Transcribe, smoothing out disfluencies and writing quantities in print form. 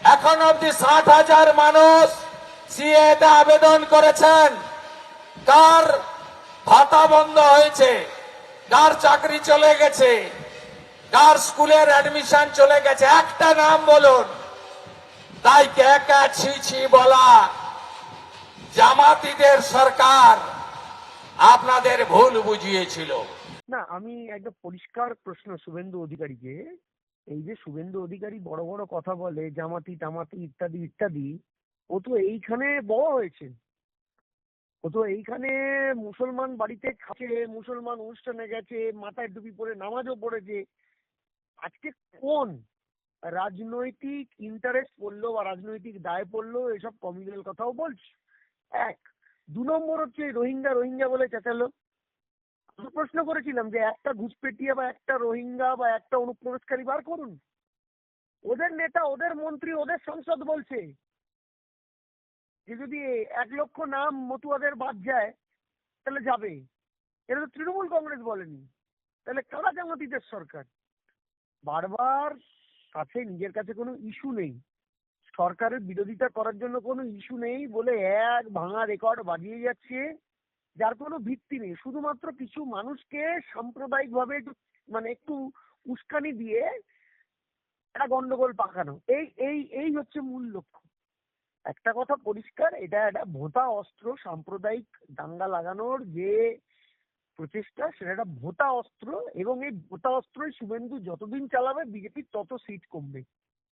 এখন অবধি 60,000 মানুষ সিএতে আবেদন করেছেন। কার ভাতা বন্ধ হয়েছে, কার চাকরি চলে গেছে, কার স্কুলের অ্যাডমিশন চলে গেছে, একটা নাম বলুন। তাই কে ছি ছি বলা জামাতিদের সরকার আপনাদের ভুল বুঝিয়েছিল। না, আমি একটা পরিষ্কার প্রশ্ন শুভেন্দু অধিকারীকে, এই যে শুভেন্দু অধিকারী বড় বড় কথা বলে জামাতি টামাতি ইত্যাদি ইত্যাদি, ও তো এইখানে বড় হয়েছে। ও তো এইখানে মুসলমান বাড়িতে খাচ্ছে, মুসলমান অনুষ্ঠানে গেছে, মাথায় টুপি পরে নামাজও পড়েছে। আজকে কোন রাজনৈতিক ইন্টারেস্ট পড়লো বা রাজনৈতিক দায় পড়লো এসব কমিউনাল কথাও বলছে? এক। 2 নম্বর হচ্ছে রোহিঙ্গা রোহিঙ্গা বলে চেঁচালো। আমি প্রশ্ন করেছিলাম যে একটা ঘুষপেটিয়া বা একটা রোহিঙ্গা বা একটা অনুপ্রবেশকারী বার করুন। ওদের নেতা, ওদের মন্ত্রী, ওদের সংসদ বলছে যে যদি 1 লক্ষ নাম মতুয়াদের বাদ যায় তাহলে যাবে। এটা তো তৃণমূল কংগ্রেস বলেনি। তাহলে কারা জামাতিদের সরকার? বারবার কাছে নিজের কাছে কোনো ইস্যু নেই, সরকারের বিরোধিতা করার জন্য কোনো ইস্যু নেই বলে এক ভাঙা রেকর্ড বাজিয়ে যাচ্ছে, যার কোনো ভিত্তি নেই। শুধুমাত্র কিছু মানুষকে সাম্প্রদায়িক ভাবে একটু উস্কানি দিয়ে একটা গন্ডগোল পাকানো, এই এই এই হচ্ছে মূল লক্ষ্য। একটা কথা পরিষ্কার, এটা একটা ভোঁতা অস্ত্র। সাম্প্রদায়িক দাঙ্গা লাগানোর যে প্রচেষ্টা, সেটা একটা ভোঁতা অস্ত্র, এবং এই ভোঁতা অস্ত্রই শুভেন্দু যতদিন চালাবে বিজেপির তত সিট কমবে।